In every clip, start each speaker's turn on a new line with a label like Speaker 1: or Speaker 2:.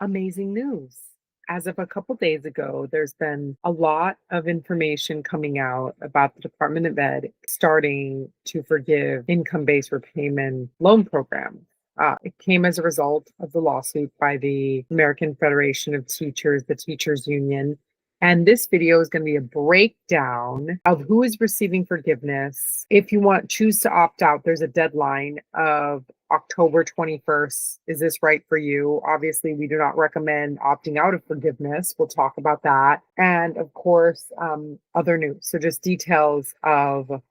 Speaker 1: Amazing news. As of a couple days ago, there's been a lot of information coming out about the Department of Ed starting to forgive income-based repayment loan programs. It came as a result of the lawsuit by the American Federation of Teachers, the teachers union. And this video is going to be a breakdown of who is receiving forgiveness. If you choose to opt out, there's a deadline of October 21st. Is this right for you? Obviously, we do not recommend opting out of forgiveness. We'll talk about that. And of course, other news. So just details of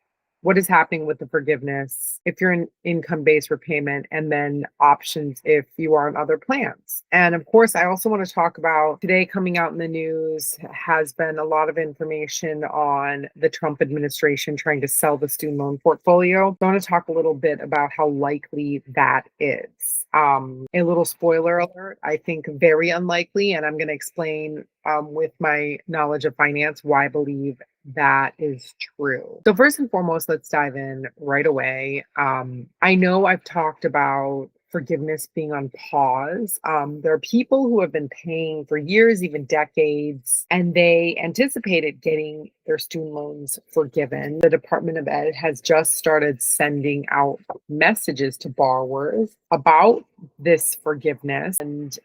Speaker 1: what is happening with the forgiveness if you're in income-based repayment, and then options if you are on other plans. And of course, I also want to talk about today coming out in the news has been a lot of information on the Trump administration trying to sell the student loan portfolio. I want to talk a little bit about how likely that is. A little spoiler alert, I think very unlikely, and I'm going to explain with my knowledge of finance why I believe that is true. So first and foremost, let's dive in right away. I know I've talked about forgiveness being on pause. There are people who have been paying for years, even decades, and they anticipated getting their student loans forgiven. The Department of Ed has just started sending out messages to borrowers about this forgiveness. And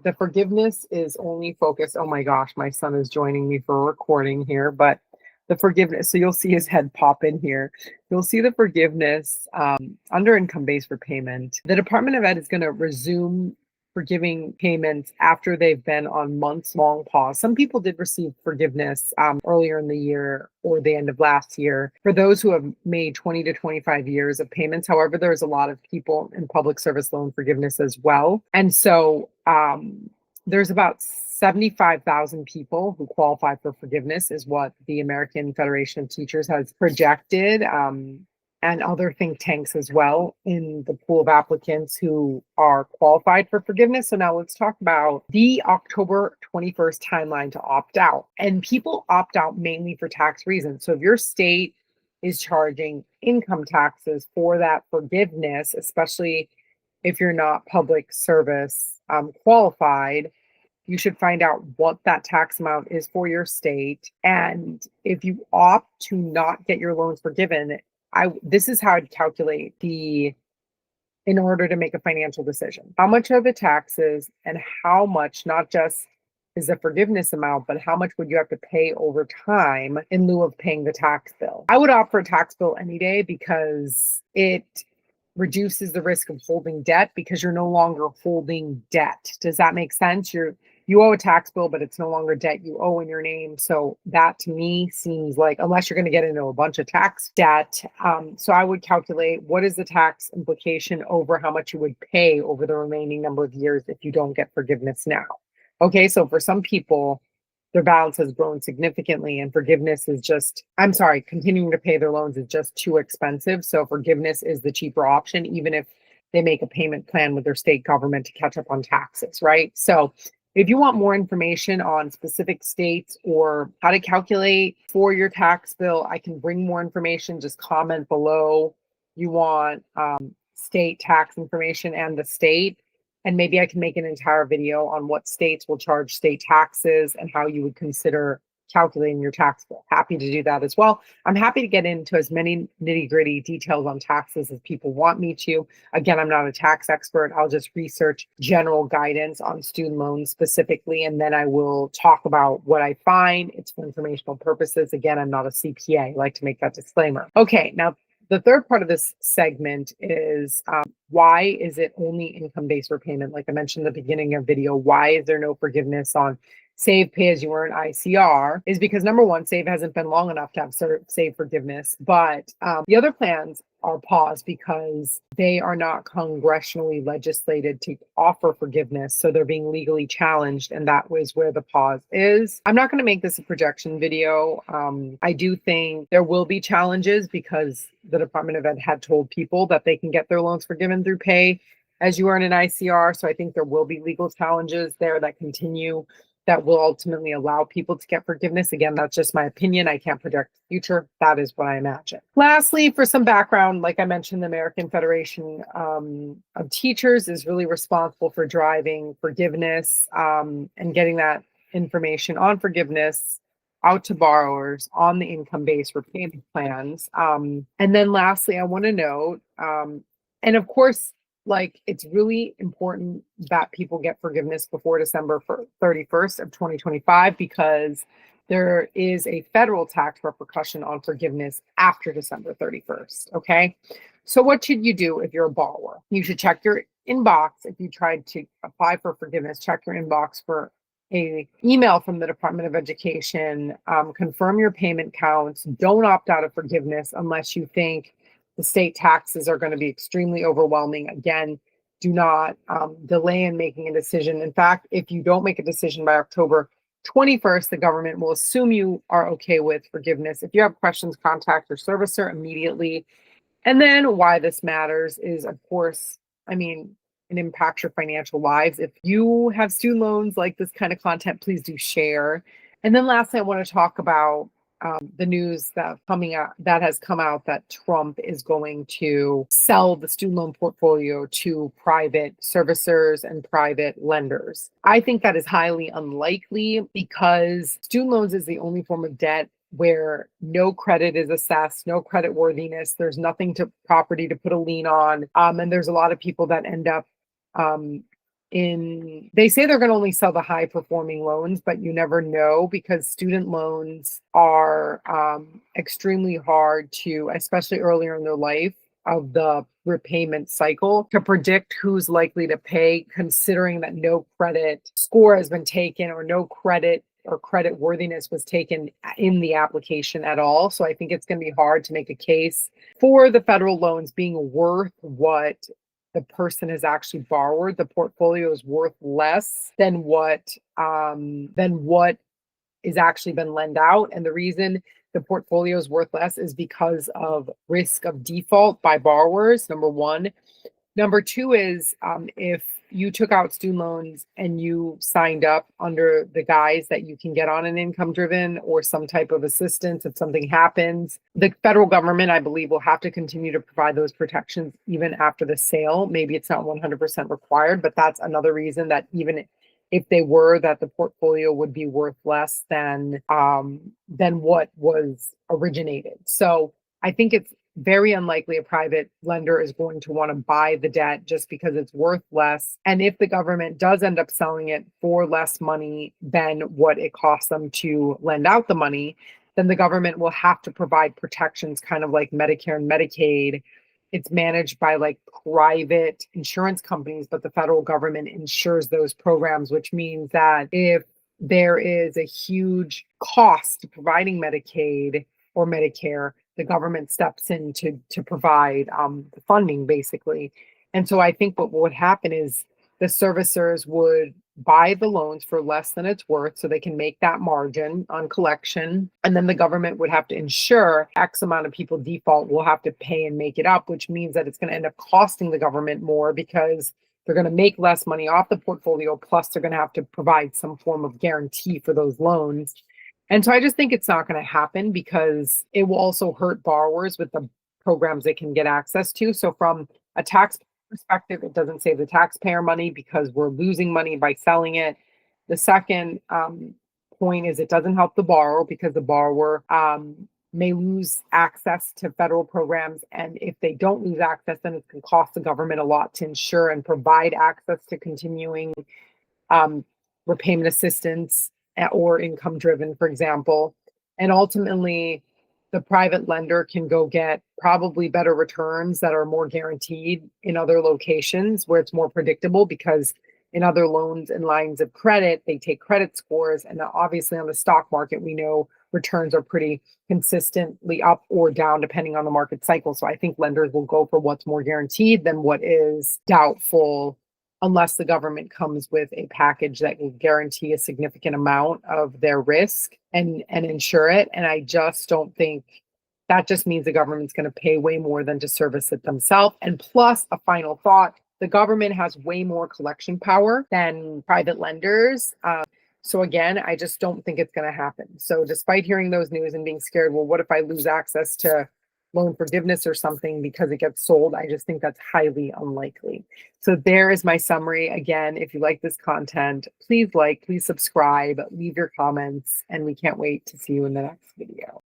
Speaker 1: the forgiveness is only focused. Oh my gosh, my son is joining me for a recording here, but the forgiveness. So you'll see his head pop in here. You'll see the forgiveness under income-based repayment. The Department of Ed is going to resume forgiving payments after they've been on months-long pause. Some people did receive forgiveness earlier in the year or the end of last year for those who have made 20 to 25 years of payments. However, there's a lot of people in public service loan forgiveness as well. And so there's about 75,000 people who qualify for forgiveness is what the American Federation of Teachers has projected, and other think tanks as well in the pool of applicants who are qualified for forgiveness. So now let's talk about the October 21st timeline to opt out. And people opt out mainly for tax reasons. So if your state is charging income taxes for that forgiveness, especially if you're not public service qualified, you should find out what that tax amount is for your state. And if you opt to not get your loans forgiven, this is how I'd calculate in order to make a financial decision. How much are the taxes and how much, not just is the forgiveness amount, but how much would you have to pay over time in lieu of paying the tax bill? I would opt for a tax bill any day because it reduces the risk of holding debt because you're no longer holding debt. Does that make sense? You owe a tax bill, but it's no longer debt you owe in your name. So that to me seems like, unless you're going to get into a bunch of tax debt. So I would calculate what is the tax implication over how much you would pay over the remaining number of years if you don't get forgiveness now. Okay, so for some people, their balance has grown significantly and forgiveness is continuing to pay their loans is just too expensive. So forgiveness is the cheaper option, even if they make a payment plan with their state government to catch up on taxes, right? So if you want more information on specific states or how to calculate for your tax bill, I can bring more information. Just comment below you want state tax information and the state. And maybe I can make an entire video on what states will charge state taxes and how you would consider calculating your tax bill. Happy to do that as well. I'm happy to get into as many nitty-gritty details on taxes as people want me to. Again, I'm not a tax expert. I'll just research general guidance on student loans specifically, and then I will talk about what I find. It's for informational purposes. Again, I'm not a CPA. I like to make that disclaimer. Okay, now the third part of this segment is why is it only income-based repayment? Like I mentioned in the beginning of the video, why is there no forgiveness on SAVE, Pay As You Earn, ICR? Is because number one, SAVE hasn't been long enough to have SAVE forgiveness, but the other plans are paused because they are not congressionally legislated to offer forgiveness. So they're being legally challenged, and that was where the pause is. I'm not going to make this a projection video. I do think there will be challenges because the Department of Ed had told people that they can get their loans forgiven through Pay As You Earn an ICR. So I think there will be legal challenges there that continue that will ultimately allow people to get forgiveness. Again, that's just my opinion. I can't predict the future. That is what I imagine. Lastly, for some background, like I mentioned, the American Federation of Teachers is really responsible for driving forgiveness and getting that information on forgiveness out to borrowers on the income-based repayment plans. And then lastly, I want to note, and of course, like it's really important that people get forgiveness before December 31st of 2025 because there is a federal tax repercussion on forgiveness after December 31st. Okay. So what should you do if you're a borrower? You should check your inbox. If you tried to apply for forgiveness, check your inbox for a email from the Department of Education, confirm your payment counts, don't opt out of forgiveness unless you think the state taxes are going to be extremely overwhelming. Again, do not delay in making a decision. In fact, if you don't make a decision by October 21st, the government will assume you are okay with forgiveness. If you have questions, contact your servicer immediately. And then why this matters is, of course, it impacts your financial lives. If you have student loans, like this kind of content, please do share. And then lastly, I want to talk about the news that has come out that Trump is going to sell the student loan portfolio to private servicers and private lenders. I think that is highly unlikely because student loans is the only form of debt where no credit is assessed, no credit worthiness. There's nothing to property to put a lien on. And there's a lot of people that end up they say they're going to only sell the high performing loans, but you never know because student loans are extremely hard to, especially earlier in their life of the repayment cycle, to predict who's likely to pay, considering that no credit score has been taken or no credit or credit worthiness was taken in the application at all. So I think it's going to be hard to make a case for the federal loans being worth what the person has actually borrowed. The portfolio is worth less than what is actually been lent out. And the reason the portfolio is worth less is because of risk of default by borrowers, number one. Number two is if you took out student loans and you signed up under the guise that you can get on an income driven or some type of assistance if something happens, the federal government, I believe, will have to continue to provide those protections even after the sale. Maybe it's not 100% required, but that's another reason that even if they were, that the portfolio would be worth less than what was originated. So I think it's very unlikely a private lender is going to want to buy the debt just because it's worth less. And if the government does end up selling it for less money than what it costs them to lend out the money, then the government will have to provide protections, kind of like Medicare and Medicaid. It's managed by like private insurance companies, but the federal government insures those programs, which means that if there is a huge cost to providing Medicaid or Medicare, the government steps in to provide the funding, basically. And so I think what would happen is the servicers would buy the loans for less than it's worth so they can make that margin on collection. And then the government would have to ensure X amount of people default will have to pay and make it up, which means that it's going to end up costing the government more because they're going to make less money off the portfolio. Plus, they're going to have to provide some form of guarantee for those loans. And so I just think it's not going to happen because it will also hurt borrowers with the programs they can get access to. So from a tax perspective, it doesn't save the taxpayer money because we're losing money by selling it. The second point is it doesn't help the borrower because the borrower may lose access to federal programs. And if they don't lose access, then it can cost the government a lot to ensure and provide access to continuing repayment assistance or income driven, for example. And ultimately, the private lender can go get probably better returns that are more guaranteed in other locations where it's more predictable, because in other loans and lines of credit, they take credit scores. And obviously on the stock market, we know returns are pretty consistently up or down depending on the market cycle. So I think lenders will go for what's more guaranteed than what is doubtful, unless the government comes with a package that will guarantee a significant amount of their risk and insure it. And I just don't think that just means the government's going to pay way more than to service it themselves. And plus, a final thought, the government has way more collection power than private lenders. So again, I just don't think it's going to happen. So despite hearing those news and being scared, well, what if I lose access to loan forgiveness or something because it gets sold? I just think that's highly unlikely. So there is my summary. Again, if you like this content, please subscribe, leave your comments, and we can't wait to see you in the next video.